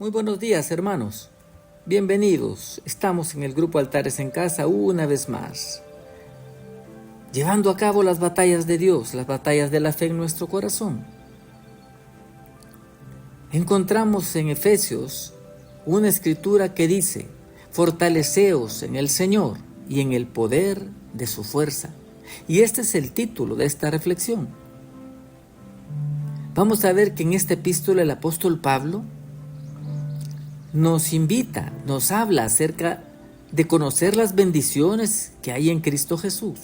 Muy buenos días, hermanos. Bienvenidos. Estamos en el grupo Altares en Casa una vez más, llevando a cabo las batallas de Dios, las batallas de la fe en nuestro corazón. Encontramos en Efesios una escritura que dice: fortaleceos en el Señor y en el poder de su fuerza. Y este es el título de esta reflexión. Vamos a ver que en esta epístola el apóstol Pablo nos invita, nos habla acerca de conocer las bendiciones que hay en Cristo Jesús.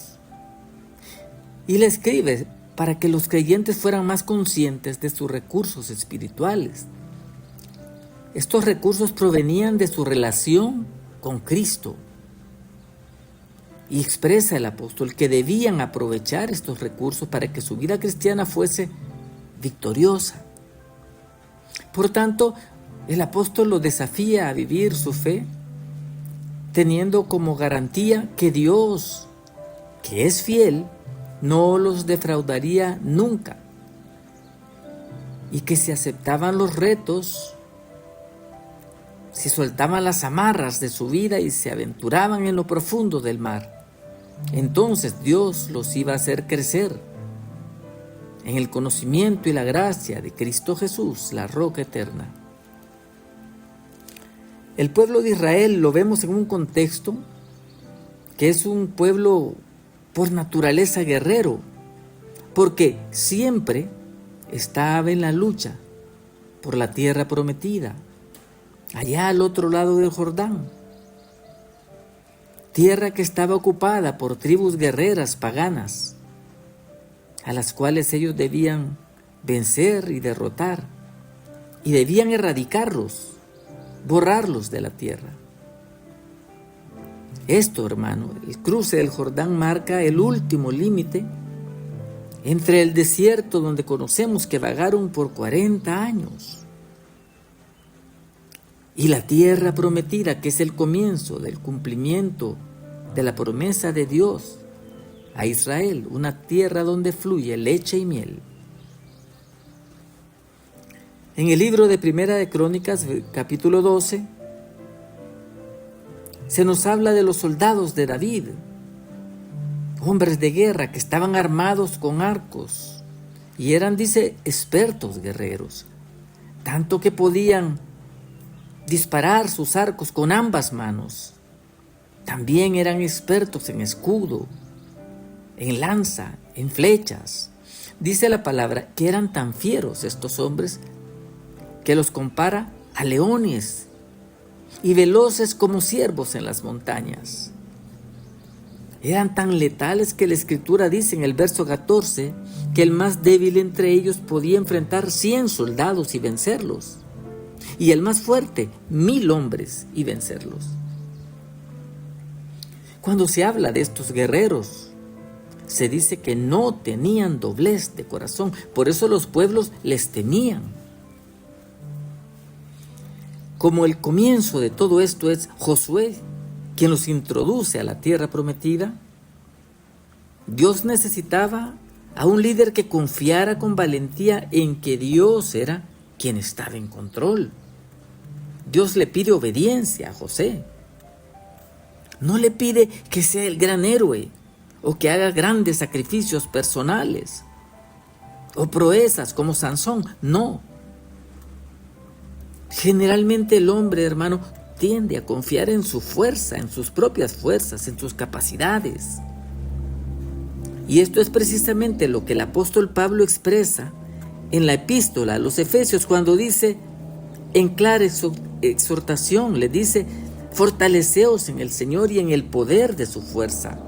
Y le escribe para que los creyentes fueran más conscientes de sus recursos espirituales. Estos recursos provenían de su relación con Cristo. Y expresa el apóstol que debían aprovechar estos recursos para que su vida cristiana fuese victoriosa. Por tanto, el apóstol los desafía a vivir su fe teniendo como garantía que Dios, que es fiel, no los defraudaría nunca, y que si aceptaban los retos, si soltaban las amarras de su vida y se aventuraban en lo profundo del mar, entonces Dios los iba a hacer crecer en el conocimiento y la gracia de Cristo Jesús, la roca eterna. El pueblo de Israel lo vemos en un contexto que es un pueblo por naturaleza guerrero, porque siempre estaba en la lucha por la tierra prometida, allá al otro lado del Jordán, tierra que estaba ocupada por tribus guerreras paganas, a las cuales ellos debían vencer y derrotar, y debían erradicarlos, borrarlos de la tierra. Esto, hermano, el cruce del Jordán marca el último límite entre el desierto donde conocemos que vagaron por 40 años y la tierra prometida, que es el comienzo del cumplimiento de la promesa de Dios a Israel, una tierra donde fluye leche y miel. En el libro de Primera de Crónicas, capítulo 12, se nos habla de los soldados de David, hombres de guerra que estaban armados con arcos y eran, dice, expertos guerreros, tanto que podían disparar sus arcos con ambas manos. También eran expertos en escudo, en lanza, en flechas. Dice la palabra que eran tan fieros estos hombres que los compara a leones y veloces como ciervos en las montañas. Eran tan letales que la Escritura dice en el verso 14 que el más débil entre ellos podía enfrentar 100 soldados y vencerlos, y el más fuerte 1000 hombres y vencerlos. Cuando se habla de estos guerreros, se dice que no tenían doblez de corazón, por eso los pueblos les temían. Como el comienzo de todo esto es Josué, quien los introduce a la tierra prometida, Dios necesitaba a un líder que confiara con valentía en que Dios era quien estaba en control. Dios le pide obediencia a José. No le pide que sea el gran héroe o que haga grandes sacrificios personales o proezas como Sansón. No. Generalmente el hombre, hermano, tiende a confiar en su fuerza, en sus propias fuerzas, en sus capacidades. Y esto es precisamente lo que el apóstol Pablo expresa en la epístola a los Efesios cuando dice, en clara exhortación, le dice: fortaleceos en el Señor y en el poder de su fuerza.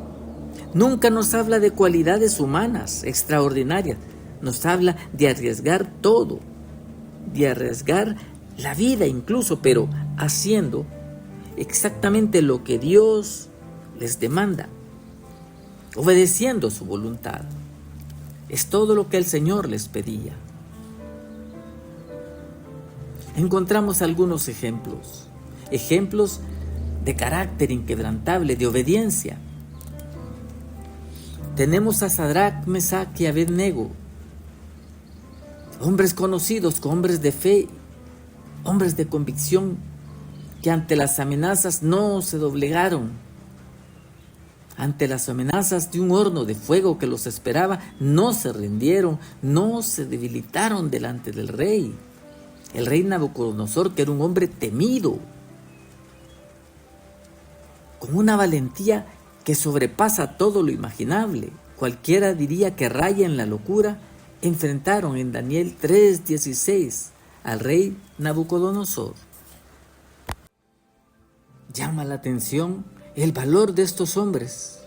Nunca nos habla de cualidades humanas extraordinarias, nos habla de arriesgar todo, de arriesgar la vida incluso, pero haciendo exactamente lo que Dios les demanda, obedeciendo su voluntad. Es todo lo que el Señor les pedía. Encontramos algunos ejemplos de carácter inquebrantable, de obediencia. Tenemos a Sadrach, Mesach y Abednego, hombres conocidos como hombres de fe, hombres de convicción que ante las amenazas no se doblegaron, ante las amenazas de un horno de fuego que los esperaba, no se rindieron, no se debilitaron delante del rey. El rey Nabucodonosor, que era un hombre temido, con una valentía que sobrepasa todo lo imaginable, cualquiera diría que raya en la locura, enfrentaron en Daniel 3:16 al rey Nabucodonosor. Llama la atención el valor de estos hombres,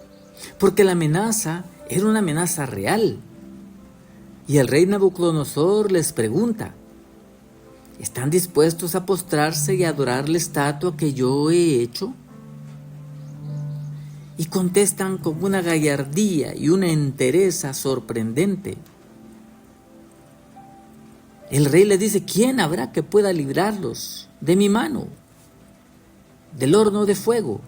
porque la amenaza era una amenaza real. Y el rey Nabucodonosor les pregunta: ¿están dispuestos a postrarse y adorar la estatua que yo he hecho? Y contestan con una gallardía y una entereza sorprendente. El rey le dice: ¿quién habrá que pueda librarlos de mi mano, del horno de fuego?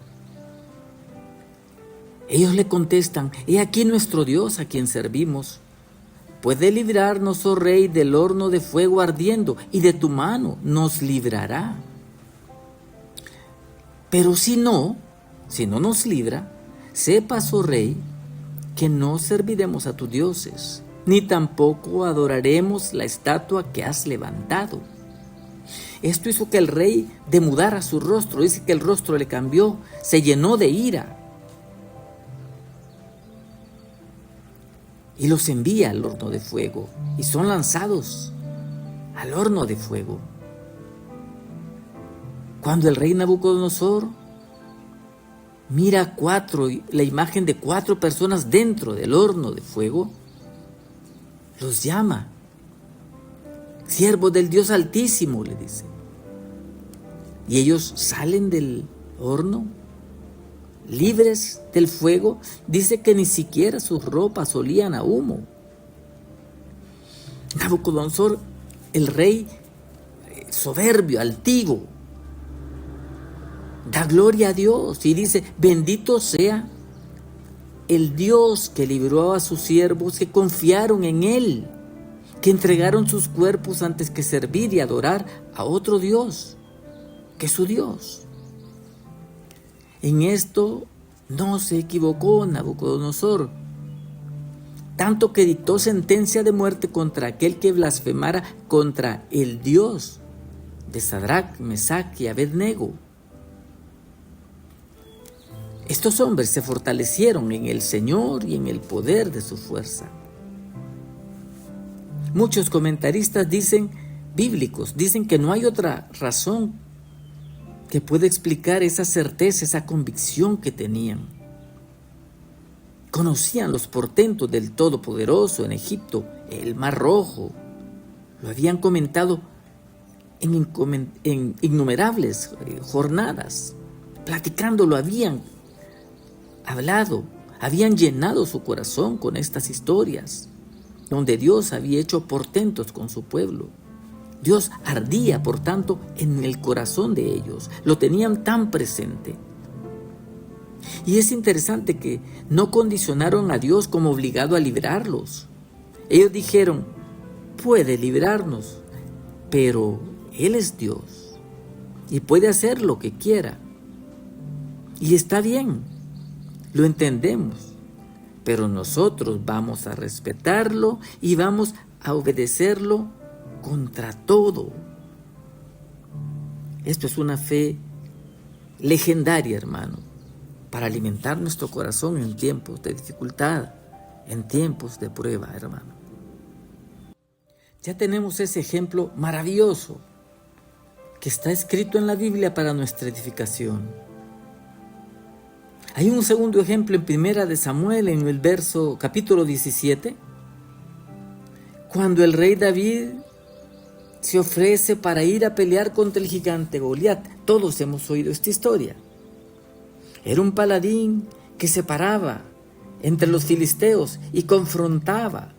Ellos le contestan: he aquí nuestro Dios a quien servimos. Puede librarnos, oh rey, del horno de fuego ardiendo, y de tu mano nos librará. Pero si no nos libra, sepas, oh rey, que no serviremos a tus dioses, ni tampoco adoraremos la estatua que has levantado. Esto hizo que el rey demudara su rostro. Dice que el rostro le cambió, se llenó de ira. Y los envía al horno de fuego, y son lanzados al horno de fuego. Cuando el rey Nabucodonosor mira la imagen de 4 personas dentro del horno de fuego, los llama siervos del Dios Altísimo, le dice. Y ellos salen del horno libres del fuego. Dice que ni siquiera sus ropas olían a humo. Nabucodonosor, el rey soberbio, altivo, da gloria a Dios y dice: bendito sea el Dios que libró a sus siervos que confiaron en Él, que entregaron sus cuerpos antes que servir y adorar a otro Dios, que es su Dios. En esto no se equivocó Nabucodonosor, tanto que dictó sentencia de muerte contra aquel que blasfemara contra el Dios de Sadrach, Mesach y Abednego. Estos hombres se fortalecieron en el Señor y en el poder de su fuerza. Muchos comentaristas bíblicos dicen que no hay otra razón que pueda explicar esa certeza, esa convicción que tenían. Conocían los portentos del Todopoderoso en Egipto, el Mar Rojo. Lo habían comentado en innumerables jornadas. Platicándolo habían hablado, habían llenado su corazón con estas historias, donde Dios había hecho portentos con su pueblo. Dios ardía, por tanto, en el corazón de ellos. Lo tenían tan presente. Y es interesante que no condicionaron a Dios como obligado a librarlos. Ellos dijeron: puede librarnos, pero Él es Dios y puede hacer lo que quiera. Y está bien, lo entendemos, pero nosotros vamos a respetarlo y vamos a obedecerlo contra todo. Esto es una fe legendaria, hermano, para alimentar nuestro corazón en tiempos de dificultad, en tiempos de prueba, hermano. Ya tenemos ese ejemplo maravilloso que está escrito en la Biblia para nuestra edificación. Hay un segundo ejemplo en Primera de Samuel, en el capítulo 17, cuando el rey David se ofrece para ir a pelear contra el gigante Goliat. Todos hemos oído esta historia. Era un paladín que se paraba entre los filisteos y confrontaba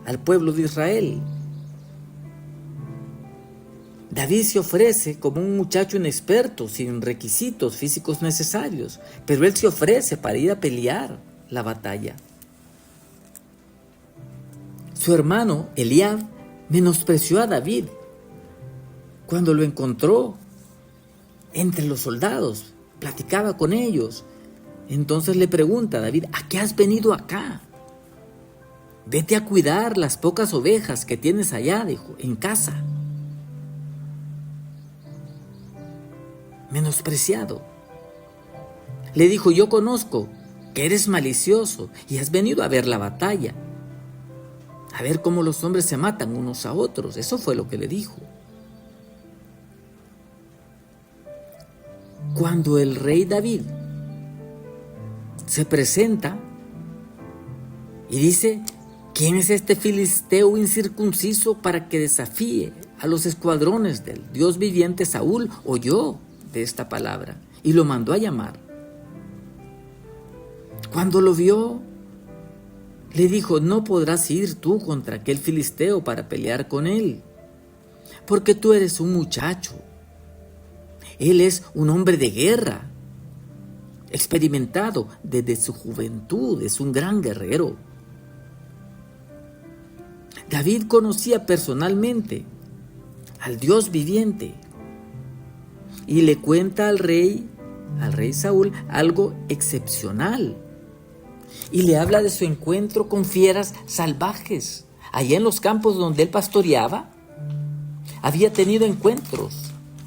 al pueblo de Israel. David se ofrece como un muchacho inexperto, sin requisitos físicos necesarios, pero él se ofrece para ir a pelear la batalla. Su hermano Eliab menospreció a David Cuando lo encontró entre los soldados, platicaba con ellos. Entonces le pregunta a David: ¿a qué has venido acá? Vete a cuidar las pocas ovejas que tienes allá, dijo, en casa. Menospreciado. Le dijo: yo conozco que eres malicioso y has venido a ver la batalla, a ver cómo los hombres se matan unos a otros. Eso fue lo que le dijo. Cuando el rey David se presenta y dice: ¿quién es este filisteo incircunciso para que desafíe a los escuadrones del Dios viviente? Saúl oyó de esta palabra y lo mandó a llamar. Cuando lo vio, le dijo: no podrás ir tú contra aquel filisteo para pelear con él, porque tú eres un muchacho. Él es un hombre de guerra, experimentado desde su juventud, es un gran guerrero. David conocía personalmente al Dios viviente y le cuenta al rey Saúl, algo excepcional. Y le habla de su encuentro con fieras salvajes. Allá en los campos donde él pastoreaba, había tenido encuentros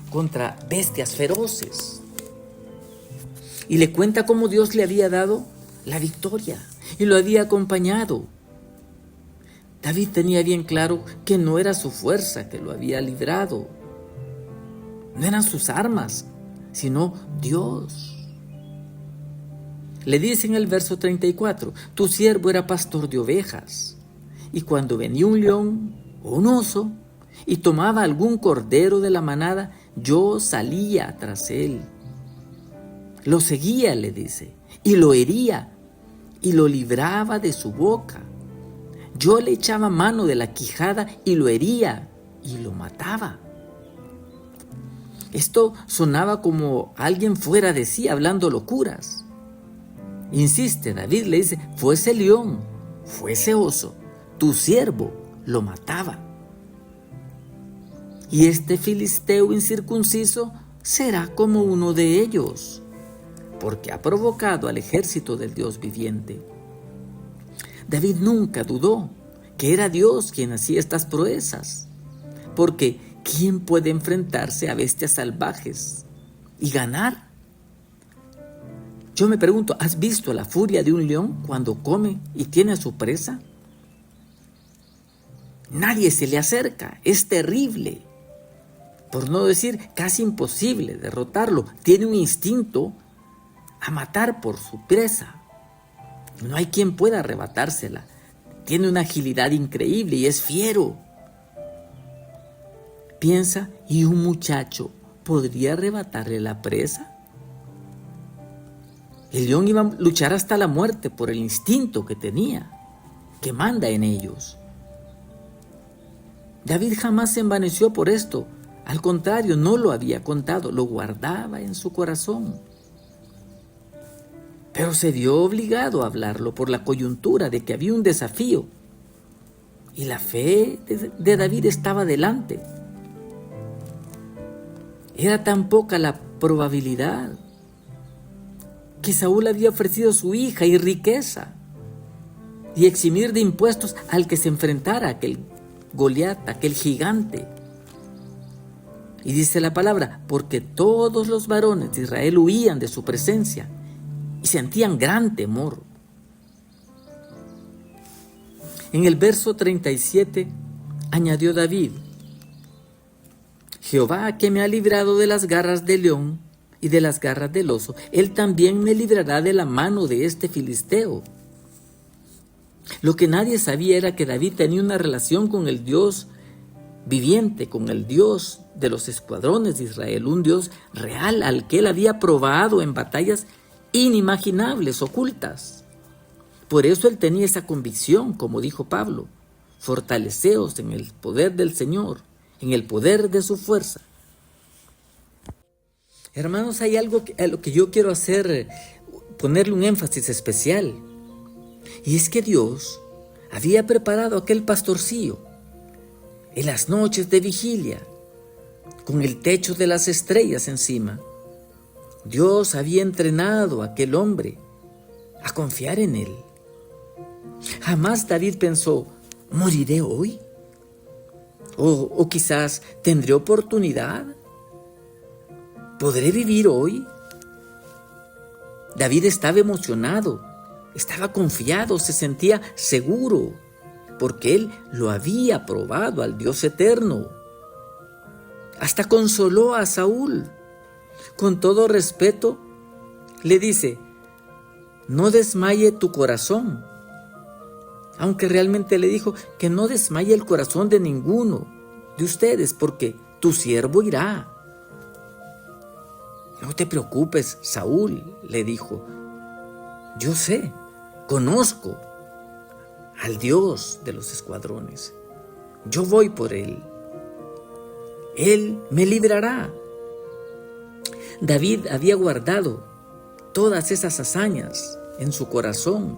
contra bestias feroces. Y le cuenta cómo Dios le había dado la victoria y lo había acompañado. David tenía bien claro que no era su fuerza que lo había librado, no eran sus armas, sino Dios. Le dice en el verso 34: tu siervo era pastor de ovejas, y cuando venía un león o un oso y tomaba algún cordero de la manada, yo salía tras él. Lo seguía, le dice, y lo hería, y lo libraba de su boca. Yo le echaba mano de la quijada y lo hería, y lo mataba. Esto sonaba como alguien fuera de sí, hablando locuras. Insiste, David le dice: fuese león, fuese oso, tu siervo lo mataba. Y este filisteo incircunciso será como uno de ellos, porque ha provocado al ejército del Dios viviente. David nunca dudó que era Dios quien hacía estas proezas, porque ¿quién puede enfrentarse a bestias salvajes y ganar? Yo me pregunto, ¿has visto la furia de un león cuando come y tiene a su presa? Nadie se le acerca, es terrible, por no decir casi imposible derrotarlo. Tiene un instinto a matar por su presa. No hay quien pueda arrebatársela. Tiene una agilidad increíble y es fiero. Piensa, ¿y un muchacho podría arrebatarle la presa? El león iba a luchar hasta la muerte por el instinto que tenía, que manda en ellos. David jamás se envaneció por esto. Al contrario, no lo había contado, lo guardaba en su corazón. Pero se vio obligado a hablarlo por la coyuntura de que había un desafío. Y la fe de David estaba delante. Era tan poca la probabilidad que Saúl había ofrecido su hija y riqueza y eximir de impuestos al que se enfrentara, aquel Goliat, aquel gigante. Y dice la palabra: porque todos los varones de Israel huían de su presencia y sentían gran temor. En el verso 37 añadió David: Jehová, que me ha librado de las garras del león y de las garras del oso, él también me librará de la mano de este filisteo. Lo que nadie sabía era que David tenía una relación con el Dios viviente, con el Dios de los escuadrones de Israel, un Dios real al que él había probado en batallas inimaginables, ocultas. Por eso él tenía esa convicción, como dijo Pablo: fortaleceos en el poder del Señor, en el poder de su fuerza. Hermanos, hay algo a lo que yo quiero hacer, ponerle un énfasis especial. Y es que Dios había preparado aquel pastorcillo en las noches de vigilia, con el techo de las estrellas encima. Dios había entrenado a aquel hombre a confiar en él. Jamás David pensó, ¿moriré hoy? O quizás tendré oportunidad. ¿Podré vivir hoy? David estaba emocionado, estaba confiado, se sentía seguro, porque él lo había probado al Dios eterno. Hasta consoló a Saúl. Con todo respeto, le dice, no desmaye tu corazón. Aunque realmente le dijo que no desmaye el corazón de ninguno de ustedes, porque tu siervo irá. No te preocupes, Saúl, le dijo. Yo sé, conozco al Dios de los escuadrones. Yo voy por él. Él me librará. David había guardado todas esas hazañas en su corazón.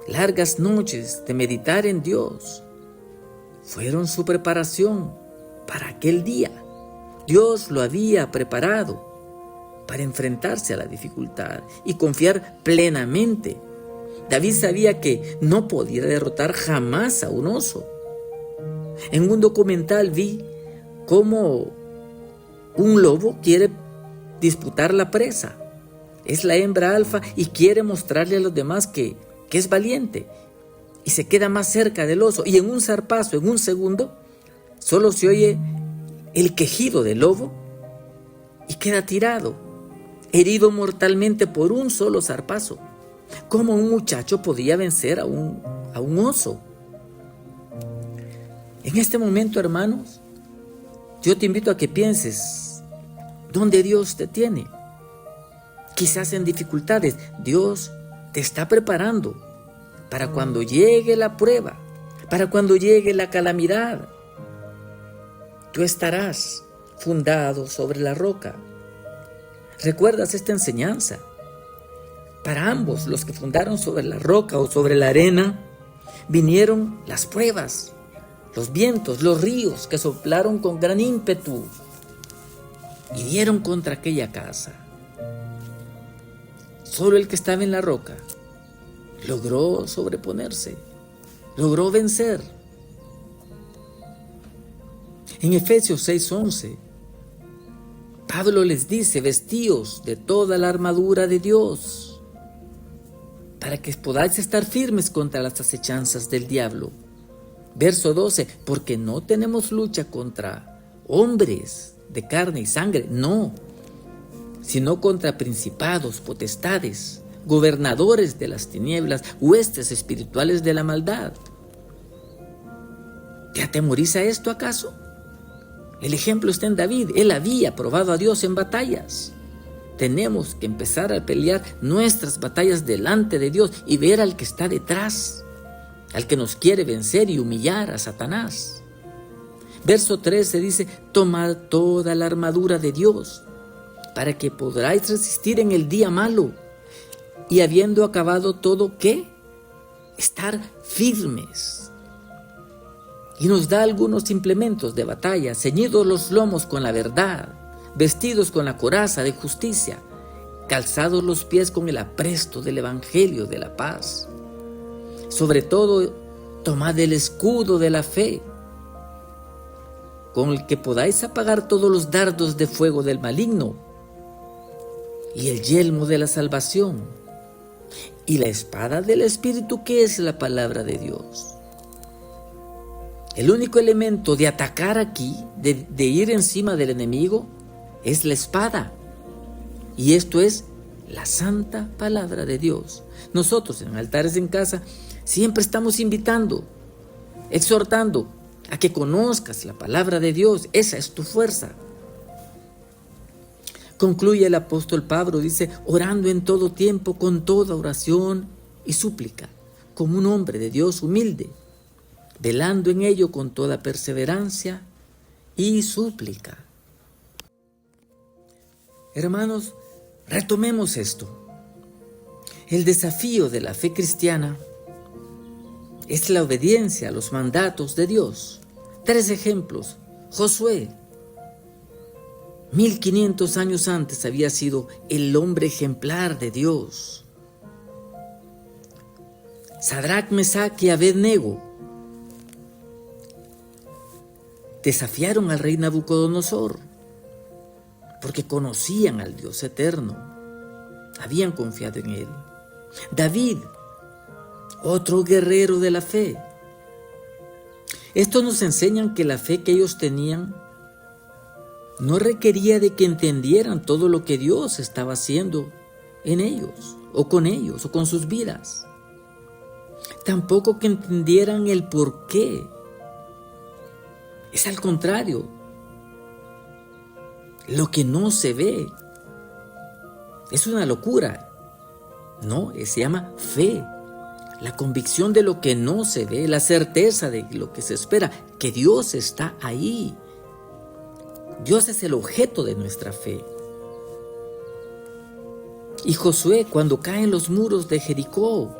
Largas noches de meditar en Dios fueron su preparación para aquel día. Dios lo había preparado para enfrentarse a la dificultad y confiar plenamente. David sabía que no podía derrotar jamás a un oso. En un documental vi cómo un lobo quiere disputar la presa. Es la hembra alfa y quiere mostrarle a los demás que es valiente. Y se queda más cerca del oso. Y en un zarpazo, en un segundo, solo se oye el quejido del lobo y queda tirado, herido mortalmente por un solo zarpazo. ¿Cómo un muchacho podía vencer a un oso? En este momento, hermanos, yo te invito a que pienses dónde Dios te tiene. Quizás en dificultades. Dios te está preparando para cuando llegue la prueba, para cuando llegue la calamidad. Tú estarás fundado sobre la roca. ¿Recuerdas esta enseñanza? Para ambos, los que fundaron sobre la roca o sobre la arena, vinieron las pruebas, los vientos, los ríos que soplaron con gran ímpetu y dieron contra aquella casa. Solo el que estaba en la roca logró sobreponerse, logró vencer. En Efesios 6:11, Pablo les dice, vestíos de toda la armadura de Dios, para que podáis estar firmes contra las acechanzas del diablo. Verso 12, porque no tenemos lucha contra hombres de carne y sangre, no, sino contra principados, potestades, gobernadores de las tinieblas, huestes espirituales de la maldad. ¿Te atemoriza esto acaso? El ejemplo está en David. Él había probado a Dios en batallas. Tenemos que empezar a pelear nuestras batallas delante de Dios y ver al que está detrás, al que nos quiere vencer y humillar a Satanás. Verso 13 dice, tomad toda la armadura de Dios, para que podráis resistir en el día malo, y habiendo acabado todo, ¿qué? Estar firmes. Y nos da algunos implementos de batalla, ceñidos los lomos con la verdad, vestidos con la coraza de justicia, calzados los pies con el apresto del evangelio de la paz. Sobre todo, tomad el escudo de la fe, con el que podáis apagar todos los dardos de fuego del maligno, y el yelmo de la salvación, y la espada del Espíritu, que es la palabra de Dios. El único elemento de atacar aquí, de ir encima del enemigo, es la espada. Y esto es la santa palabra de Dios. Nosotros en Altares en Casa siempre estamos invitando, exhortando a que conozcas la palabra de Dios. Esa es tu fuerza. Concluye el apóstol Pablo, dice, orando en todo tiempo con toda oración y súplica, como un hombre de Dios humilde, velando en ello con toda perseverancia y súplica. Hermanos, retomemos esto. El desafío de la fe cristiana es la obediencia a los mandatos de Dios. 3 ejemplos. Josué 1500 años antes había sido el hombre ejemplar de Dios. Sadrac, Mesac y Abed-nego desafiaron al rey Nabucodonosor porque conocían al Dios eterno, habían confiado en él. David, otro guerrero de la fe. Estos nos enseñan que la fe que ellos tenían no requería de que entendieran todo lo que Dios estaba haciendo en ellos, o con sus vidas. Tampoco que entendieran el por qué. Es al contrario. Lo que no se ve es una locura. No, se llama fe. La convicción de lo que no se ve, la certeza de lo que se espera, que Dios está ahí. Dios es el objeto de nuestra fe. Y Josué, cuando caen los muros de Jericó,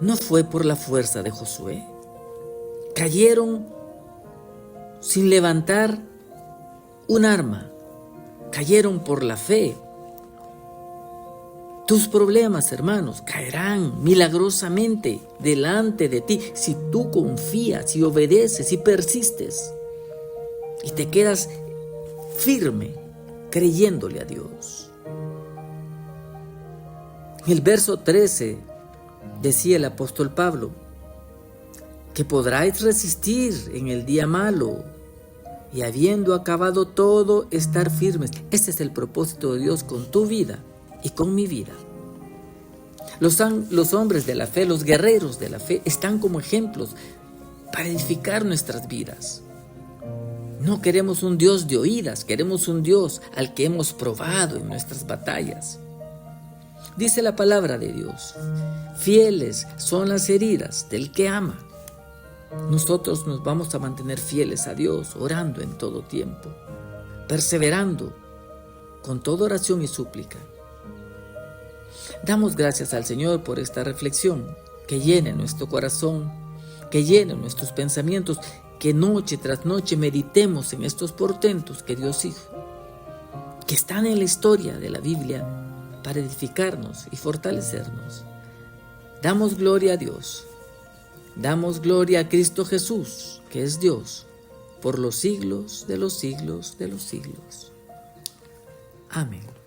no fue por la fuerza de Josué. Cayeron sin levantar un arma. Cayeron por la fe. Tus problemas, hermanos, caerán milagrosamente delante de ti si tú confías, si obedeces, si persistes y te quedas firme creyéndole a Dios. En el verso 13 decía el apóstol Pablo que podráis resistir en el día malo y habiendo acabado todo, estar firmes. Este es el propósito de Dios con tu vida y con mi vida. Los hombres de la fe, los guerreros de la fe, están como ejemplos para edificar nuestras vidas. No queremos un Dios de oídas, queremos un Dios al que hemos probado en nuestras batallas. Dice la palabra de Dios: fieles son las heridas del que ama. Nosotros nos vamos a mantener fieles a Dios, orando en todo tiempo, perseverando con toda oración y súplica. Damos gracias al Señor por esta reflexión, que llene nuestro corazón, que llene nuestros pensamientos, que noche tras noche meditemos en estos portentos que Dios hizo, que están en la historia de la Biblia para edificarnos y fortalecernos. Damos gloria a Dios, damos gloria a Cristo Jesús, que es Dios, por los siglos de los siglos de los siglos. Amén.